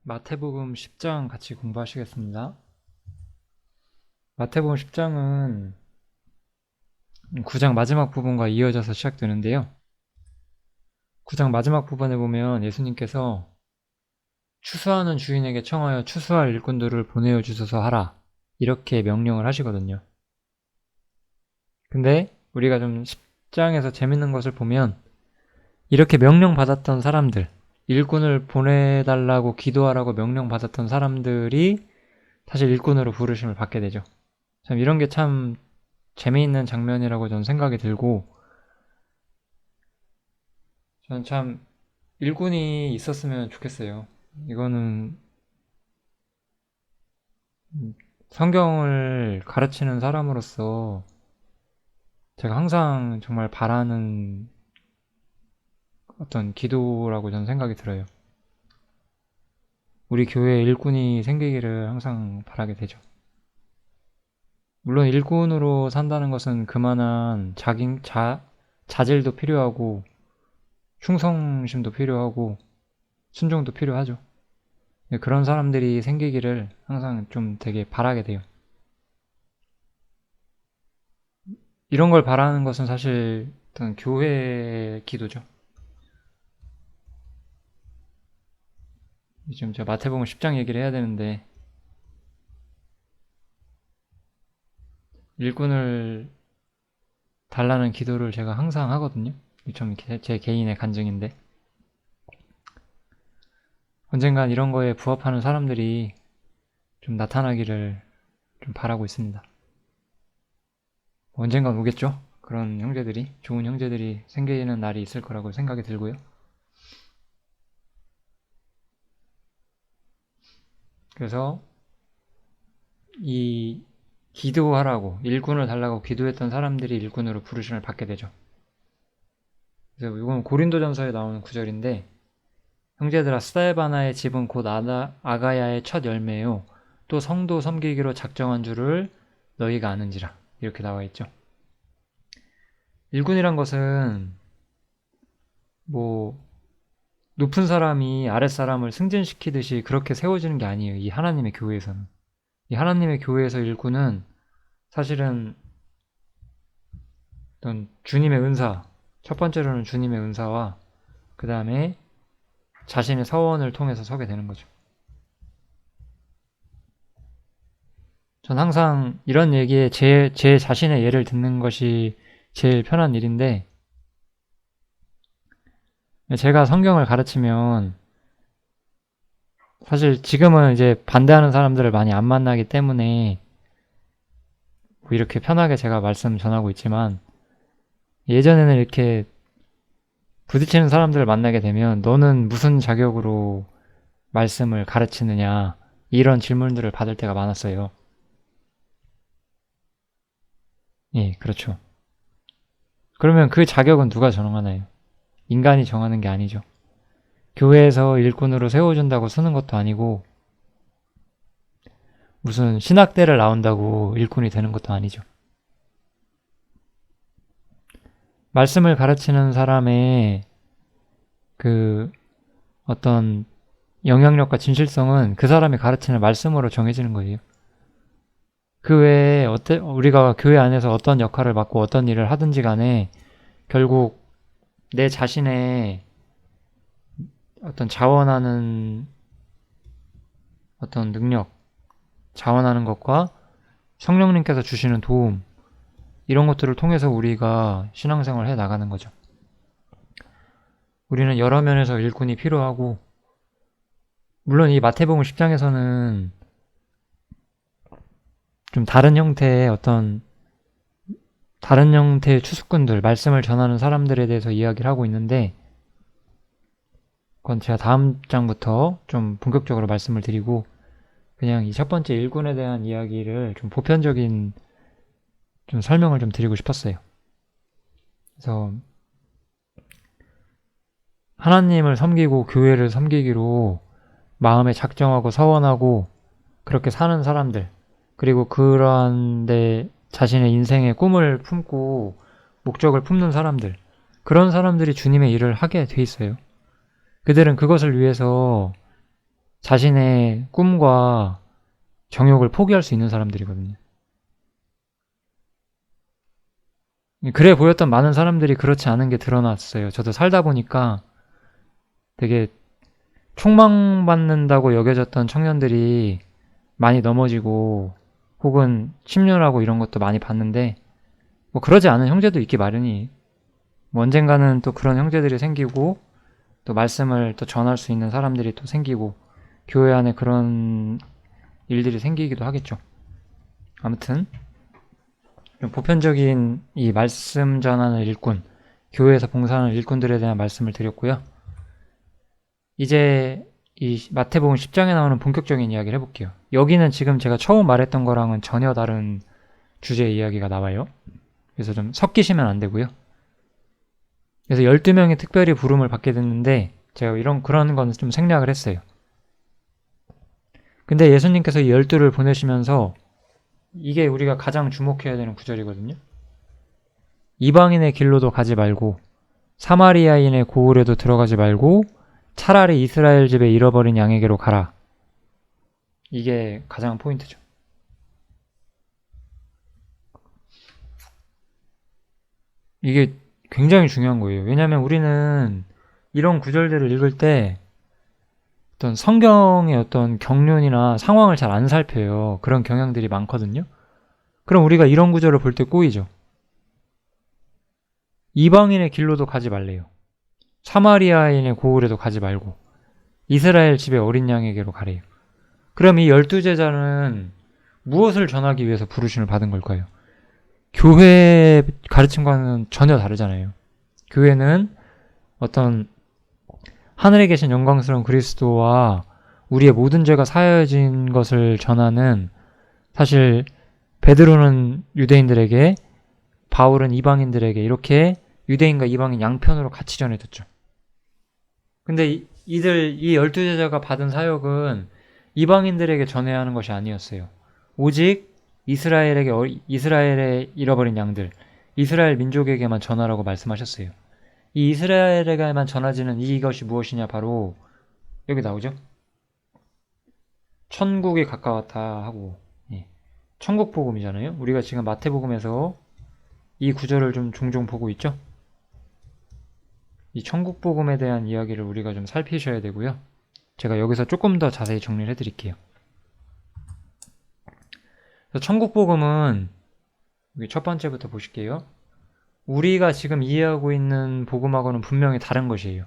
마태복음 10장 같이 공부하시겠습니다. 마태복음 10장은 9장 마지막 부분과 이어져서 시작되는데요. 9장 마지막 부분에 보면 예수님께서 추수하는 주인에게 청하여 추수할 일꾼들을 보내어 주소서 하라, 이렇게 명령을 하시거든요. 근데 우리가 좀 10장에서 재밌는 것을 보면 이렇게 명령받았던 사람들, 일꾼을 보내달라고 기도하라고 명령받았던 사람들이 사실 일꾼으로 부르심을 받게 되죠. 참 이런 게 참 재미있는 장면이라고 저는 생각이 들고, 저는 참 일꾼이 있었으면 좋겠어요. 이거는 성경을 가르치는 사람으로서 제가 항상 정말 바라는 어떤 기도라고 저는 생각이 들어요. 우리 교회에 일꾼이 생기기를 항상 바라게 되죠. 물론 일꾼으로 산다는 것은 그만한 자질도 필요하고 충성심도 필요하고 순종도 필요하죠. 그런 사람들이 생기기를 항상 좀 되게 바라게 돼요. 이런 걸 바라는 것은 사실 어떤 교회의 기도죠. 지금 제가 마태복음 10장 얘기를 해야 되는데, 일꾼을 달라는 기도를 제가 항상 하거든요. 좀 제 개인의 간증인데, 언젠간 이런 거에 부합하는 사람들이 좀 나타나기를 좀 바라고 있습니다. 언젠간 오겠죠? 그런 형제들이, 좋은 형제들이 생기는 날이 있을 거라고 생각이 들고요. 그래서 이 기도하라고, 일꾼을 달라고 기도했던 사람들이 일꾼으로 부르심을 받게 되죠. 그래서 이건 고린도전서에 나오는 구절인데, 형제들아, 스데바나의 집은 곧 아가야의 첫 열매요, 또 성도 섬기기로 작정한 줄을 너희가 아는지라, 이렇게 나와 있죠. 일꾼이란 것은 뭐 높은 사람이 아랫사람을 승진시키듯이 그렇게 세워지는 게 아니에요. 이 하나님의 교회에서는. 이 하나님의 교회에서 일꾼은 사실은 어떤 주님의 은사, 첫 번째로는 주님의 은사와 그 다음에 자신의 서원을 통해서 서게 되는 거죠. 전 항상 이런 얘기에 제 자신의 예를 듣는 것이 제일 편한 일인데, 제가 성경을 가르치면 사실 지금은 이제 반대하는 사람들을 많이 안 만나기 때문에 이렇게 편하게 제가 말씀 전하고 있지만, 예전에는 이렇게 부딪히는 사람들을 만나게 되면 너는 무슨 자격으로 말씀을 가르치느냐, 이런 질문들을 받을 때가 많았어요. 예, 그렇죠. 그러면 그 자격은 누가 정하나요? 인간이 정하는 게 아니죠. 교회에서 일꾼으로 세워준다고 쓰는 것도 아니고, 무슨 신학대를 나온다고 일꾼이 되는 것도 아니죠. 말씀을 가르치는 사람의 그 어떤 영향력과 진실성은 그 사람이 가르치는 말씀으로 정해지는 거예요. 그 외에 우리가 교회 안에서 어떤 역할을 맡고 어떤 일을 하든지 간에 결국 내 자신의 어떤 자원하는 어떤 능력, 자원하는 것과 성령님께서 주시는 도움, 이런 것들을 통해서 우리가 신앙생활을 해 나가는 거죠. 우리는 여러 면에서 일꾼이 필요하고, 물론 이 마태복음 10장에서는 좀 다른 형태의 추수꾼들, 말씀을 전하는 사람들에 대해서 이야기를 하고 있는데, 그건 제가 다음 장부터 좀 본격적으로 말씀을 드리고, 그냥 이 첫 번째 일꾼에 대한 이야기를 좀 보편적인 좀 설명을 좀 드리고 싶었어요. 그래서 하나님을 섬기고 교회를 섬기기로 마음에 작정하고 서원하고 그렇게 사는 사람들, 그리고 그런데 자신의 인생의 꿈을 품고 목적을 품는 사람들, 그런 사람들이 주님의 일을 하게 돼 있어요. 그들은 그것을 위해서 자신의 꿈과 정욕을 포기할 수 있는 사람들이거든요. 그래 보였던 많은 사람들이 그렇지 않은 게 드러났어요. 저도 살다 보니까 되게 촉망받는다고 여겨졌던 청년들이 많이 넘어지고 혹은 심려하고 이런 것도 많이 봤는데 뭐 그러지 않은 형제도 있기 마련이에요. 뭐 언젠가는 또 그런 형제들이 생기고 또 말씀을 또 전할 수 있는 사람들이 또 생기고 교회 안에 그런 일들이 생기기도 하겠죠. 아무튼 좀 보편적인 이 말씀 전하는 일꾼, 교회에서 봉사하는 일꾼들에 대한 말씀을 드렸고요. 이제 이 마태복음 10장에 나오는 본격적인 이야기를 해볼게요. 여기는 지금 제가 처음 말했던 거랑은 전혀 다른 주제의 이야기가 나와요. 그래서 좀 섞이시면 안 되고요. 그래서 12명이 특별히 부름을 받게 됐는데 제가 그런 건 좀 생략을 했어요. 근데 예수님께서 이 12를 보내시면서 이게 우리가 가장 주목해야 되는 구절이거든요. 이방인의 길로도 가지 말고 사마리아인의 고을에도 들어가지 말고 차라리 이스라엘 집에 잃어버린 양에게로 가라. 이게 가장 포인트죠. 이게 굉장히 중요한 거예요. 왜냐하면 우리는 이런 구절들을 읽을 때 어떤 성경의 어떤 경륜이나 상황을 잘 안 살펴요. 그런 경향들이 많거든요. 그럼 우리가 이런 구절을 볼 때 꼬이죠. 이방인의 길로도 가지 말래요. 사마리아인의 고을에도 가지 말고 이스라엘 집의 어린 양에게로 가래요. 그럼 이 12제자는 무엇을 전하기 위해서 부르심을 받은 걸까요? 교회 가르침과는 전혀 다르잖아요. 교회는 어떤 하늘에 계신 영광스러운 그리스도와 우리의 모든 죄가 사여진 것을 전하는, 사실 베드로는 유대인들에게, 바울은 이방인들에게 이렇게 유대인과 이방인 양편으로 같이 전해졌죠. 근데 이 12제자가 받은 사역은 이방인들에게 전해야 하는 것이 아니었어요. 오직 이스라엘의 잃어버린 양들, 이스라엘 민족에게만 전하라고 말씀하셨어요. 이 이스라엘에게만 전하지는 이것이 무엇이냐, 바로 여기 나오죠. 천국이 가까웠다 하고, 천국 복음이잖아요. 우리가 지금 마태복음에서 이 구절을 좀 종종 보고 있죠. 이 천국 복음에 대한 이야기를 우리가 좀 살피셔야 되고요. 제가 여기서 조금 더 자세히 정리를 해드릴게요. 천국 복음은 여기 첫 번째부터 보실게요. 우리가 지금 이해하고 있는 복음하고는 분명히 다른 것이에요.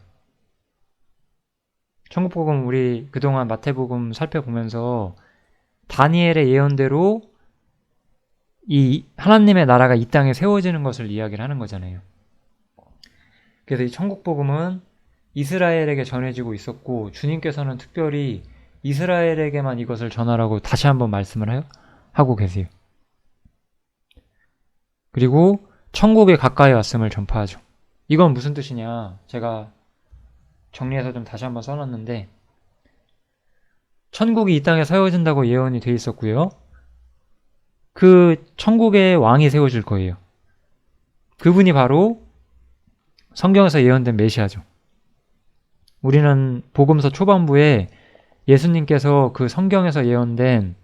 천국 복음, 우리 그동안 마태복음 살펴보면서 다니엘의 예언대로 이 하나님의 나라가 이 땅에 세워지는 것을 이야기를 하는 거잖아요. 그래서 이 천국 복음은 이스라엘에게 전해지고 있었고, 주님께서는 특별히 이스라엘에게만 이것을 전하라고 다시 한번 말씀을 하고 계세요. 그리고 천국에 가까이 왔음을 전파하죠. 이건 무슨 뜻이냐, 제가 정리해서 좀 다시 한번 써놨는데, 천국이 이 땅에 세워진다고 예언이 돼 있었고요. 그 천국의 왕이 세워질 거예요. 그분이 바로 성경에서 예언된 메시아죠. 우리는 복음서 초반부에 예수님께서 그 성경에서 예언된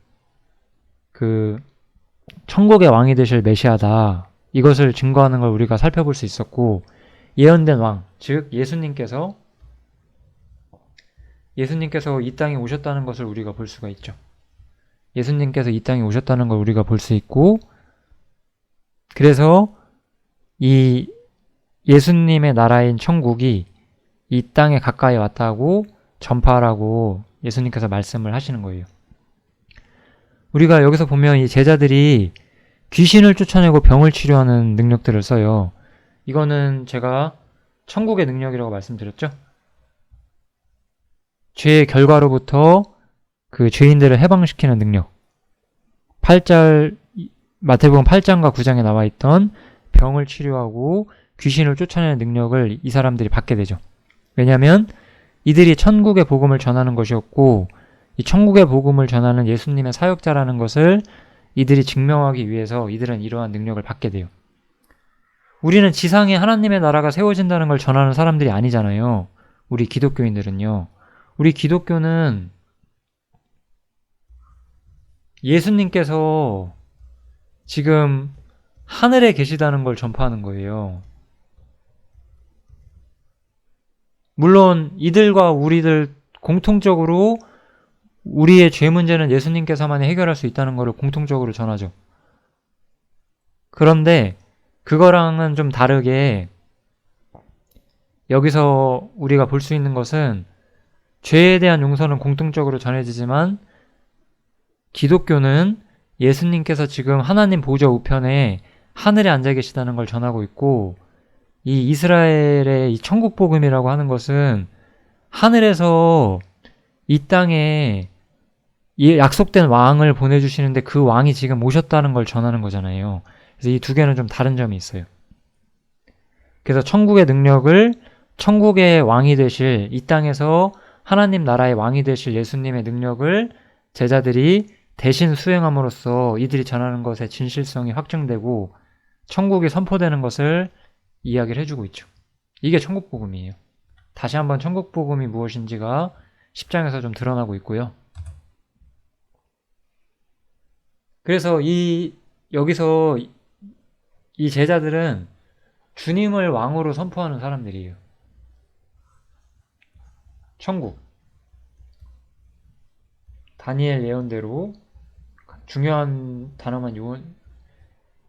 그 천국의 왕이 되실 메시아다, 이것을 증거하는 걸 우리가 살펴볼 수 있었고, 예언된 왕, 즉 예수님께서 이 땅에 오셨다는 것을 우리가 볼 수가 있죠. 예수님께서 이 땅에 오셨다는 걸 우리가 볼 수 있고, 그래서 이 예수님의 나라인 천국이 이 땅에 가까이 왔다고 전파하라고 예수님께서 말씀을 하시는 거예요. 우리가 여기서 보면 이 제자들이 귀신을 쫓아내고 병을 치료하는 능력들을 써요. 이거는 제가 천국의 능력이라고 말씀드렸죠. 죄의 결과로부터 그 죄인들을 해방시키는 능력. 마태복음 8장과 9장에 나와 있던 병을 치료하고 귀신을 쫓아내는 능력을 이 사람들이 받게 되죠. 왜냐하면 이들이 천국의 복음을 전하는 것이었고, 이 천국의 복음을 전하는 예수님의 사역자라는 것을 이들이 증명하기 위해서 이들은 이러한 능력을 받게 돼요. 우리는 지상에 하나님의 나라가 세워진다는 걸 전하는 사람들이 아니잖아요. 우리 기독교인들은요. 우리 기독교는 예수님께서 지금 하늘에 계시다는 걸 전파하는 거예요. 물론 이들과 우리들 공통적으로 우리의 죄 문제는 예수님께서만 해결할 수 있다는 것을 공통적으로 전하죠. 그런데 그거랑은 좀 다르게 여기서 우리가 볼 수 있는 것은 죄에 대한 용서는 공통적으로 전해지지만 기독교는 예수님께서 지금 하나님 보좌 우편에 하늘에 앉아 계시다는 걸 전하고 있고, 이 이스라엘의 이 천국 복음이라고 하는 것은 하늘에서 이 땅에 이 약속된 왕을 보내주시는데 그 왕이 지금 오셨다는 걸 전하는 거잖아요. 그래서 이 두 개는 좀 다른 점이 있어요. 그래서 천국의 능력을 천국의 왕이 되실, 이 땅에서 하나님 나라의 왕이 되실 예수님의 능력을 제자들이 대신 수행함으로써 이들이 전하는 것의 진실성이 확증되고 천국이 선포되는 것을 이야기를 해주고 있죠. 이게 천국 복음이에요. 다시 한번 천국 복음이 무엇인지가 10장에서 좀 드러나고 있고요. 그래서 여기서 이 제자들은 주님을 왕으로 선포하는 사람들이에요. 천국. 다니엘 예언대로, 중요한 단어만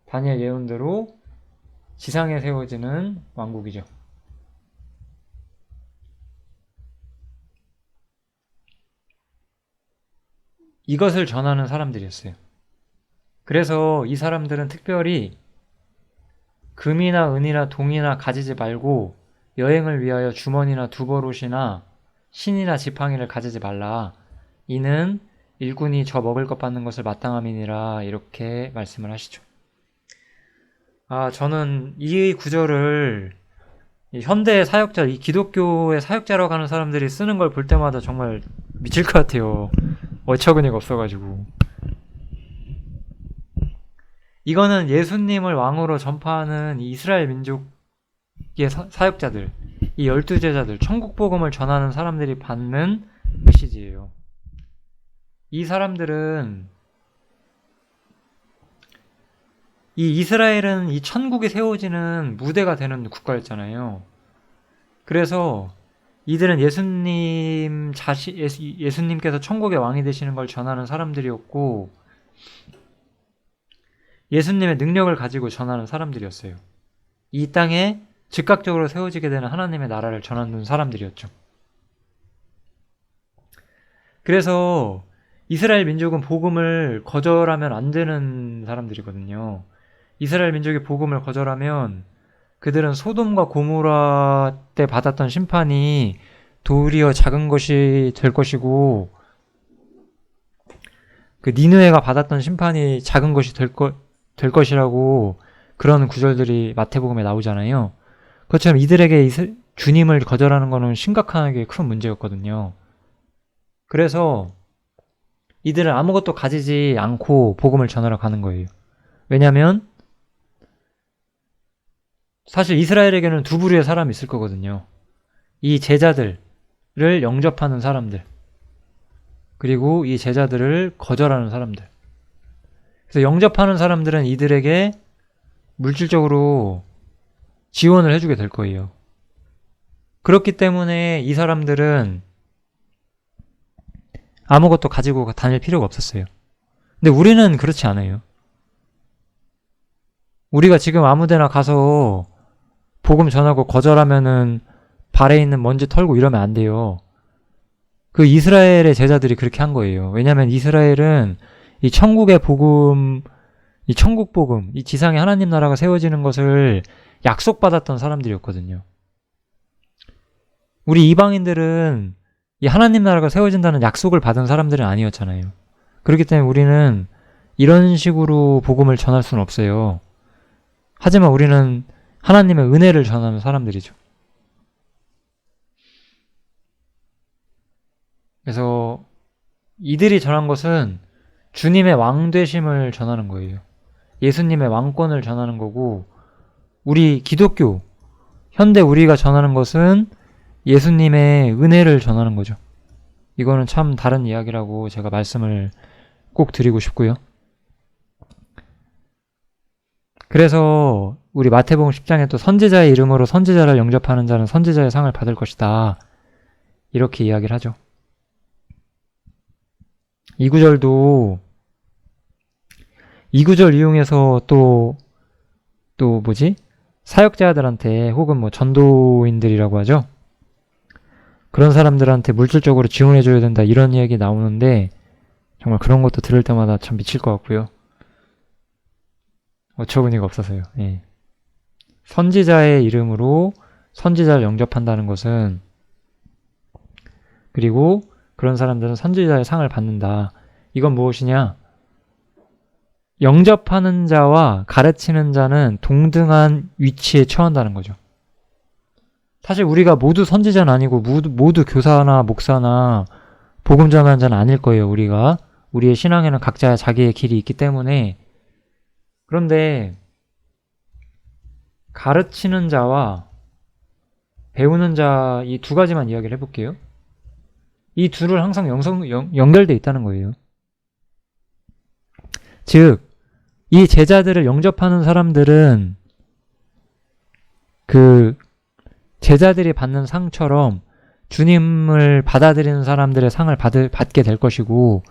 다니엘 예언대로 지상에 세워지는 왕국이죠. 이것을 전하는 사람들이었어요. 그래서 이 사람들은 특별히 금이나 은이나 동이나 가지지 말고 여행을 위하여 주머니나 두버롯이나 신이나 지팡이를 가지지 말라. 이는 일꾼이 저 먹을 것 받는 것을 마땅함이니라. 이렇게 말씀을 하시죠. 저는 이 구절을 현대의 사역자, 이 기독교의 사역자라고 하는 사람들이 쓰는 걸 볼 때마다 정말 미칠 것 같아요. 어처구니가 없어가지고. 이거는 예수님을 왕으로 전파하는 이스라엘 민족의 사역자들, 이 12제자들, 천국 복음을 전하는 사람들이 받는 메시지예요. 이 사람들은, 이 이스라엘은 이 천국이 세워지는 무대가 되는 국가였잖아요. 그래서 이들은 예수님께서 천국의 왕이 되시는 걸 전하는 사람들이었고, 예수님의 능력을 가지고 전하는 사람들이었어요. 이 땅에 즉각적으로 세워지게 되는 하나님의 나라를 전하는 사람들이었죠. 그래서 이스라엘 민족은 복음을 거절하면 안 되는 사람들이거든요. 이스라엘 민족이 복음을 거절하면 그들은 소돔과 고모라 때 받았던 심판이 도리어 작은 것이 될 것이고, 그 니느웨가 받았던 심판이 작은 것이 될 것이라고 그런 구절들이 마태복음에 나오잖아요. 그것처럼 이들에게 주님을 거절하는 것은 심각하게 큰 문제였거든요. 그래서 이들은 아무것도 가지지 않고 복음을 전하러 가는 거예요. 왜냐하면 사실 이스라엘에게는 두 부류의 사람이 있을 거거든요. 이 제자들을 영접하는 사람들, 그리고 이 제자들을 거절하는 사람들. 그래서 영접하는 사람들은 이들에게 물질적으로 지원을 해주게 될 거예요. 그렇기 때문에 이 사람들은 아무것도 가지고 다닐 필요가 없었어요. 근데 우리는 그렇지 않아요. 우리가 지금 아무데나 가서 복음 전하고 거절하면은 발에 있는 먼지 털고 이러면 안 돼요. 그 이스라엘의 제자들이 그렇게 한 거예요. 왜냐하면 이스라엘은 이 천국의 복음, 이 천국 복음, 이 지상에 하나님 나라가 세워지는 것을 약속받았던 사람들이었거든요. 우리 이방인들은 이 하나님 나라가 세워진다는 약속을 받은 사람들은 아니었잖아요. 그렇기 때문에 우리는 이런 식으로 복음을 전할 수는 없어요. 하지만 우리는 하나님의 은혜를 전하는 사람들이죠. 그래서 이들이 전한 것은 주님의 왕되심을 전하는 거예요. 예수님의 왕권을 전하는 거고, 우리 기독교, 현대 우리가 전하는 것은 예수님의 은혜를 전하는 거죠. 이거는 참 다른 이야기라고 제가 말씀을 꼭 드리고 싶고요. 그래서 우리 마태복음 10장에 또 선지자의 이름으로 선지자를 영접하는 자는 선지자의 상을 받을 것이다. 이렇게 이야기를 하죠. 이 구절도 이 구절 이용해서 또 뭐지? 사역자들한테 혹은 뭐 전도인들이라고 하죠. 그런 사람들한테 물질적으로 지원해줘야 된다 이런 이야기 나오는데 정말 그런 것도 들을 때마다 참 미칠 것 같고요. 어처구니가 없어서요. 예. 선지자의 이름으로 선지자를 영접한다는 것은 그리고 그런 사람들은 선지자의 상을 받는다. 이건 무엇이냐? 영접하는 자와 가르치는 자는 동등한 위치에 처한다는 거죠. 사실 우리가 모두 선지자는 아니고 모두 교사나 목사나 복음 전하는 자는 아닐 거예요. 우리의 신앙에는 각자 자기의 길이 있기 때문에. 그런데 가르치는 자와 배우는 자 이 두 가지만 이야기를 해볼게요. 이 둘을 항상 연결돼 있다는 거예요. 즉, 이 제자들을 영접하는 사람들은 그 제자들이 받는 상처럼 주님을 받아들이는 사람들의 상을 받게 될 것이고,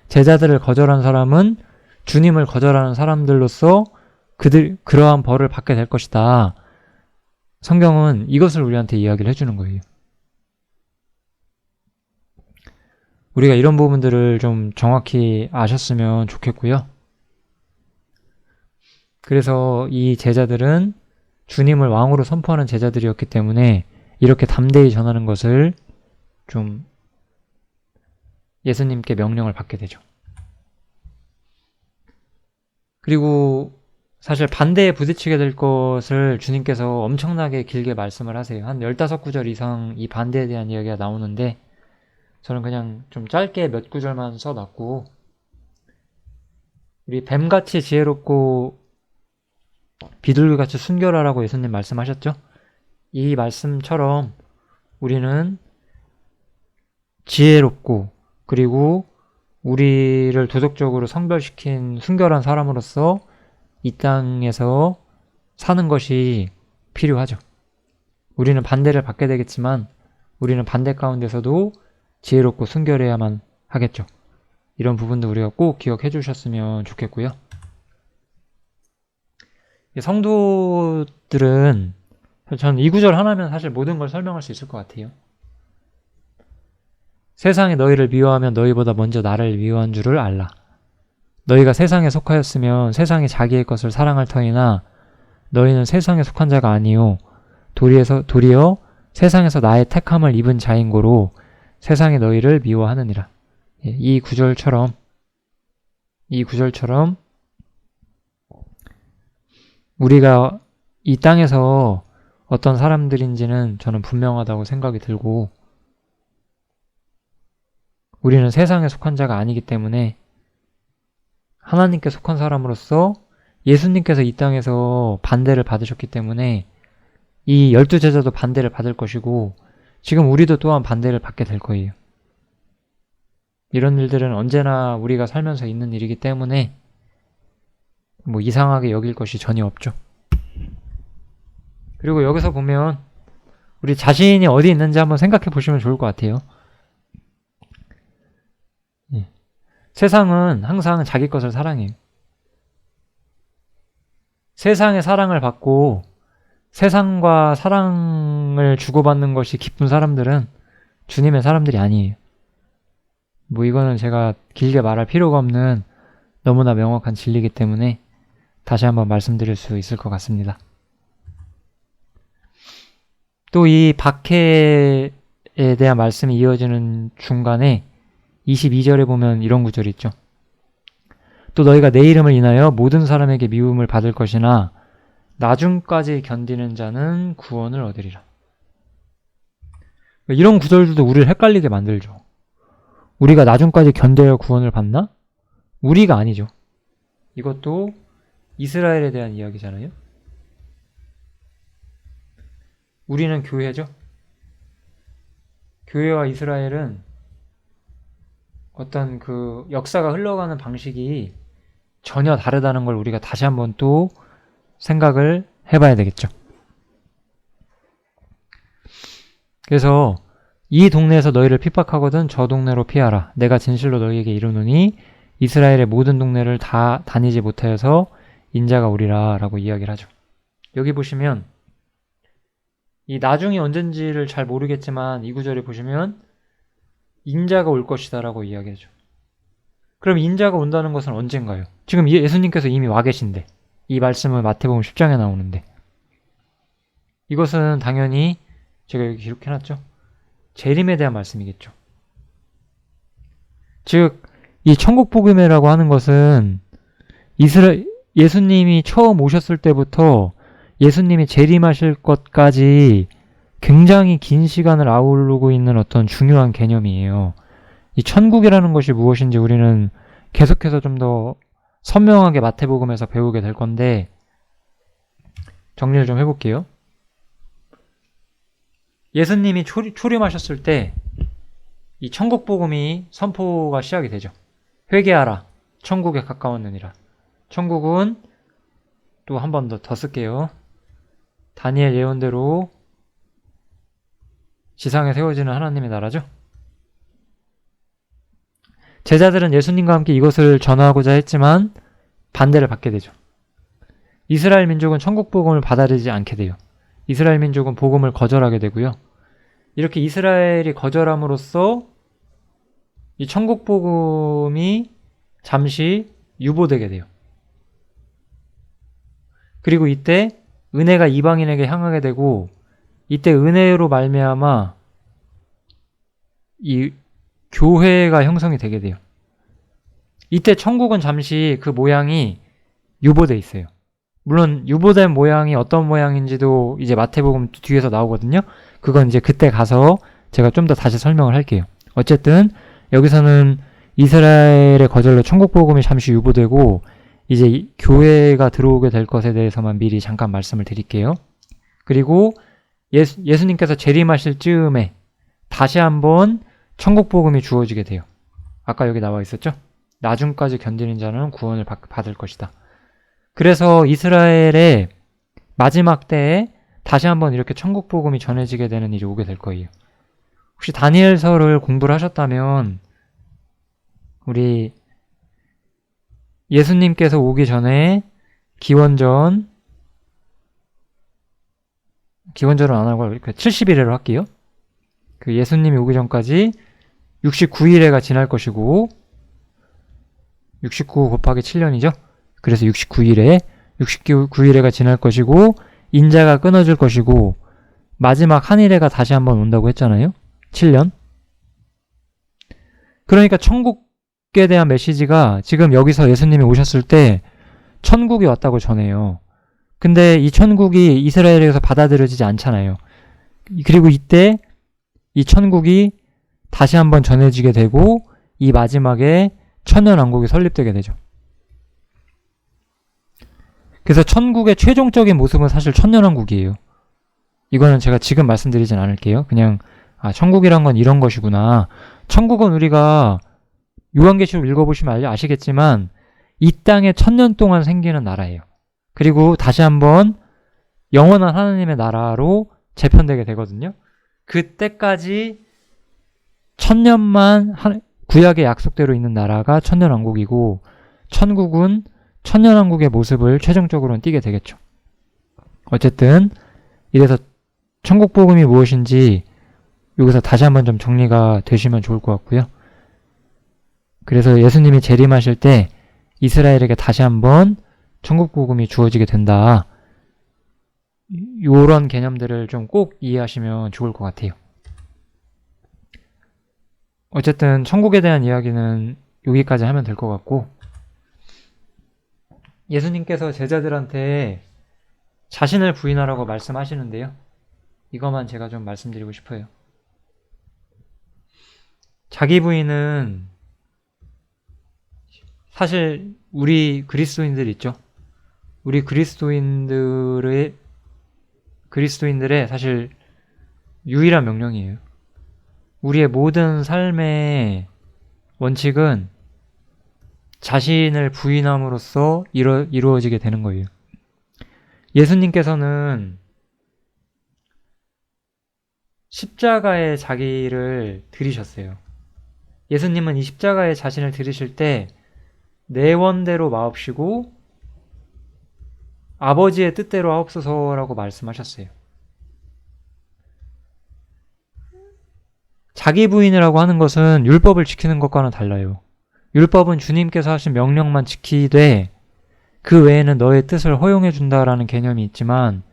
제자들을 거절한 사람은 주님을 거절하는 사람들로서 그러한 벌을 받게 될 것이다. 성경은 이것을 우리한테 이야기를 해주는 거예요. 우리가 이런 부분들을 좀 정확히 아셨으면 좋겠고요. 그래서 이 제자들은 주님을 왕으로 선포하는 제자들이었기 때문에 이렇게 담대히 전하는 것을 좀 예수님께 명령을 받게 되죠. 그리고 사실 반대에 부딪히게 될 것을 주님께서 엄청나게 길게 말씀을 하세요. 한 15구절 이상 이 반대에 대한 이야기가 나오는데 저는 그냥 좀 짧게 몇 구절만 써놨고, 우리 뱀같이 지혜롭고 비둘기같이 순결하라고 예수님 말씀하셨죠? 이 말씀처럼 우리는 지혜롭고 그리고 우리를 도덕적으로 성별시킨 순결한 사람으로서 이 땅에서 사는 것이 필요하죠. 우리는 반대를 받게 되겠지만 우리는 반대 가운데서도 지혜롭고 순결해야만 하겠죠. 이런 부분도 우리가 꼭 기억해 주셨으면 좋겠고요. 성도들은 저는 이 구절 하나면 사실 모든 걸 설명할 수 있을 것 같아요. 세상이 너희를 미워하면 너희보다 먼저 나를 미워한 줄을 알라. 너희가 세상에 속하였으면 세상이 자기의 것을 사랑할 터이나 너희는 세상에 속한 자가 아니요 도리어 세상에서 나의 택함을 입은 자인고로 세상이 너희를 미워하느니라. 이 구절처럼 우리가 이 땅에서 어떤 사람들인지는 저는 분명하다고 생각이 들고, 우리는 세상에 속한 자가 아니기 때문에 하나님께 속한 사람으로서 예수님께서 이 땅에서 반대를 받으셨기 때문에 이 12제자도 반대를 받을 것이고 지금 우리도 또한 반대를 받게 될 거예요. 이런 일들은 언제나 우리가 살면서 있는 일이기 때문에 뭐 이상하게 여길 것이 전혀 없죠. 그리고 여기서 보면 우리 자신이 어디 있는지 한번 생각해 보시면 좋을 것 같아요. 세상은 항상 자기 것을 사랑해요. 세상의 사랑을 받고 세상과 사랑을 주고받는 것이 기쁜 사람들은 주님의 사람들이 아니에요. 뭐 이거는 제가 길게 말할 필요가 없는 너무나 명확한 진리이기 때문에 다시 한번 말씀드릴 수 있을 것 같습니다. 또 이 박해에 대한 말씀이 이어지는 중간에 22절에 보면 이런 구절이 있죠. 또 너희가 내 이름을 인하여 모든 사람에게 미움을 받을 것이나 나중까지 견디는 자는 구원을 얻으리라. 이런 구절들도 우리를 헷갈리게 만들죠. 우리가 나중까지 견뎌야 구원을 받나? 우리가 아니죠. 이것도 이스라엘에 대한 이야기잖아요. 우리는 교회죠. 교회와 이스라엘은 어떤 그 역사가 흘러가는 방식이 전혀 다르다는 걸 우리가 다시 한번 또 생각을 해봐야 되겠죠. 그래서 이 동네에서 너희를 핍박하거든 저 동네로 피하라. 내가 진실로 너희에게 이르노니 이스라엘의 모든 동네를 다 다니지 못하여서 인자가 오리라 라고 이야기를 하죠. 여기 보시면 이 나중이 언젠지를 잘 모르겠지만 이 구절에 보시면 인자가 올 것이다 라고 이야기하죠. 그럼 인자가 온다는 것은 언젠가요? 지금 예수님께서 이미 와 계신데 이 말씀은 마태복음 10장에 나오는데 이것은 당연히 제가 여기 기록해놨죠. 재림에 대한 말씀이겠죠. 즉 이 천국복음이라고 하는 것은 예수님이 처음 오셨을 때부터 예수님이 재림하실 것까지 굉장히 긴 시간을 아우르고 있는 어떤 중요한 개념이에요. 이 천국이라는 것이 무엇인지 우리는 계속해서 좀 더 선명하게 마태복음에서 배우게 될 건데 정리를 좀 해볼게요. 예수님이 초림하셨을 때 이 천국복음이 선포가 시작이 되죠. 회개하라. 천국에 가까웠느니라. 천국은 또 한 번 더 쓸게요. 다니엘 예언대로 지상에 세워지는 하나님의 나라죠. 제자들은 예수님과 함께 이것을 전하고자 했지만 반대를 받게 되죠. 이스라엘 민족은 천국 복음을 받아들이지 않게 돼요. 이스라엘 민족은 복음을 거절하게 되고요. 이렇게 이스라엘이 거절함으로써 이 천국 복음이 잠시 유보되게 돼요. 그리고 이때 은혜가 이방인에게 향하게 되고 이때 은혜로 말미암아 이 교회가 형성이 되게 돼요. 이때 천국은 잠시 그 모양이 유보돼 있어요. 물론 유보된 모양이 어떤 모양인지도 이제 마태복음 뒤에서 나오거든요. 그건 이제 그때 가서 제가 좀 더 다시 설명을 할게요. 어쨌든 여기서는 이스라엘의 거절로 천국 복음이 잠시 유보되고 이제 교회가 들어오게 될 것에 대해서만 미리 잠깐 말씀을 드릴게요. 그리고 예수님께서 재림하실 즈음에 다시 한번 천국 복음이 주어지게 돼요. 아까 여기 나와 있었죠? 나중까지 견디는 자는 구원을 받을 것이다. 그래서 이스라엘의 마지막 때에 다시 한번 이렇게 천국 복음이 전해지게 되는 일이 오게 될 거예요. 혹시 다니엘서를 공부를 하셨다면 우리 예수님께서 오기 전에 기원전을 안 하고 70일회로 할게요. 그 예수님이 오기 전까지 69일회가 지날 것이고 69 곱하기 7년이죠. 그래서 69일회가 지날 것이고 인자가 끊어질 것이고 마지막 한일회가 다시 한번 온다고 했잖아요. 7년. 그러니까 천국에 대한 메시지가 지금 여기서 예수님이 오셨을 때 천국이 왔다고 전해요. 근데 이 천국이 이스라엘에서 받아들여지지 않잖아요. 그리고 이때 이 천국이 다시 한번 전해지게 되고 이 마지막에 천년왕국이 설립되게 되죠. 그래서 천국의 최종적인 모습은 사실 천년왕국이에요. 이거는 제가 지금 말씀드리진 않을게요. 그냥 천국이란 건 이런 것이구나. 천국은 우리가 요한계시록 읽어보시면 아시겠지만 이 땅에 1000년 동안 생기는 나라예요. 그리고 다시 한번 영원한 하나님의 나라로 재편되게 되거든요. 그때까지 1000년만 구약의 약속대로 있는 나라가 천년왕국이고 천국은 천년왕국의 모습을 최종적으로는 띠게 되겠죠. 어쨌든 이래서 천국복음이 무엇인지 여기서 다시 한번 좀 정리가 되시면 좋을 것 같고요. 그래서 예수님이 재림하실 때 이스라엘에게 다시 한번 천국복음이 주어지게 된다. 이런 개념들을 좀 꼭 이해하시면 좋을 것 같아요. 어쨌든 천국에 대한 이야기는 여기까지 하면 될 것 같고 예수님께서 제자들한테 자신을 부인하라고 말씀하시는데요. 이것만 제가 좀 말씀드리고 싶어요. 자기 부인은 사실 우리 그리스도인들 있죠. 우리 그리스도인들의 사실 유일한 명령이에요. 우리의 모든 삶에 원칙은 자신을 부인함으로써 이루어지게 되는 거예요. 예수님께서는 십자가에 자기를 들이셨어요. 예수님은 이 십자가에 자신을 들이실 때 내 원대로 마옵시고 아버지의 뜻대로 하옵소서라고 말씀하셨어요. 자기 부인이라고 하는 것은 율법을 지키는 것과는 달라요. 율법은 주님께서 하신 명령만 지키되 그 외에는 너의 뜻을 허용해 준다라는 개념이 있지만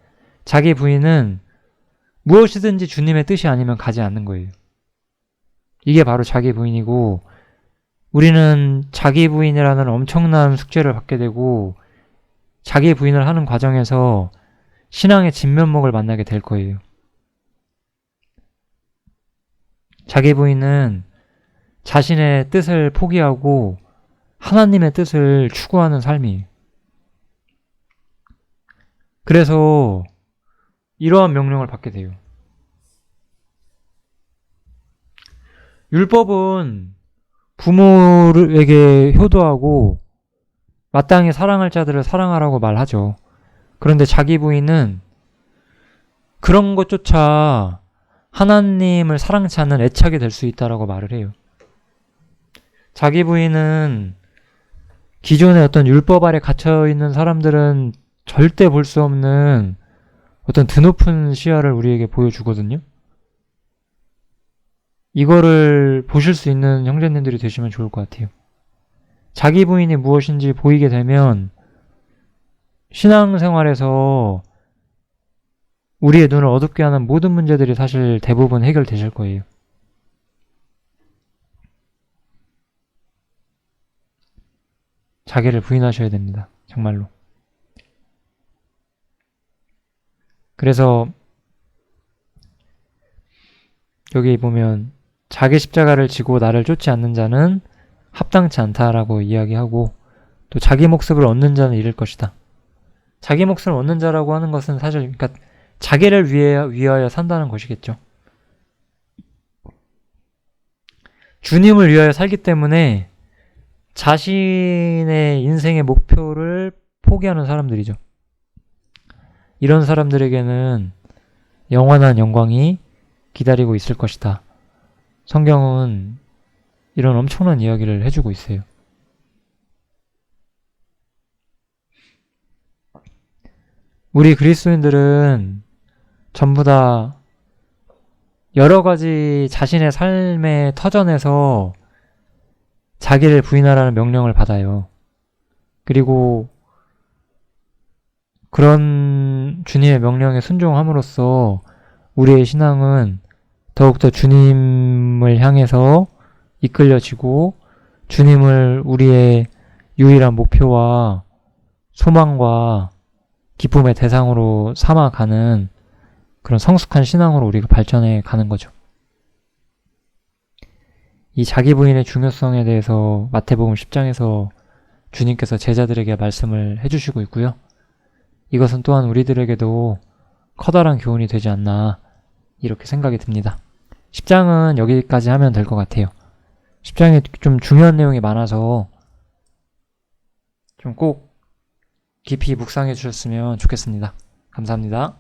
자기 부인은 무엇이든지 주님의 뜻이 아니면 가지 않는 거예요. 이게 바로 자기 부인이고 우리는 자기 부인이라는 엄청난 숙제를 받게 되고 자기 부인을 하는 과정에서 신앙의 진면목을 만나게 될 거예요. 자기 부인은 자신의 뜻을 포기하고 하나님의 뜻을 추구하는 삶이에요. 그래서 이러한 명령을 받게 돼요. 율법은 부모에게 효도하고 마땅히 사랑할 자들을 사랑하라고 말하죠. 그런데 자기 부인은 그런 것조차 하나님을 사랑치 않는 애착이 될 수 있다라고 말을 해요. 자기 부인은 기존의 어떤 율법 아래 갇혀있는 사람들은 절대 볼 수 없는 어떤 드높은 시야를 우리에게 보여주거든요. 이거를 보실 수 있는 형제님들이 되시면 좋을 것 같아요. 자기 부인이 무엇인지 보이게 되면 신앙생활에서 우리의 눈을 어둡게 하는 모든 문제들이 사실 대부분 해결되실 거예요. 자기를 부인하셔야 됩니다. 정말로. 그래서 여기 보면 자기 십자가를 지고 나를 쫓지 않는 자는 합당치 않다라고 이야기하고 또 자기 목숨을 얻는 자는 잃을 것이다. 자기 목숨을 얻는 자라고 하는 것은 사실 그러니까 자기를 위하여 산다는 것이겠죠. 주님을 위하여 살기 때문에 자신의 인생의 목표를 포기하는 사람들이죠. 이런 사람들에게는 영원한 영광이 기다리고 있을 것이다. 성경은 이런 엄청난 이야기를 해주고 있어요. 우리 그리스도인들은 전부 다 여러 가지 자신의 삶의 터전에서 자기를 부인하라는 명령을 받아요. 그리고 그런 주님의 명령에 순종함으로써 우리의 신앙은 더욱더 주님을 향해서 이끌려지고 주님을 우리의 유일한 목표와 소망과 기쁨의 대상으로 삼아가는 그런 성숙한 신앙으로 우리가 발전해 가는 거죠. 이 자기 부인의 중요성에 대해서 마태복음 10장에서 주님께서 제자들에게 말씀을 해주시고 있고요. 이것은 또한 우리들에게도 커다란 교훈이 되지 않나 이렇게 생각이 듭니다. 10장은 여기까지 하면 될 것 같아요. 10장에 좀 중요한 내용이 많아서 좀 꼭 깊이 묵상해 주셨으면 좋겠습니다. 감사합니다.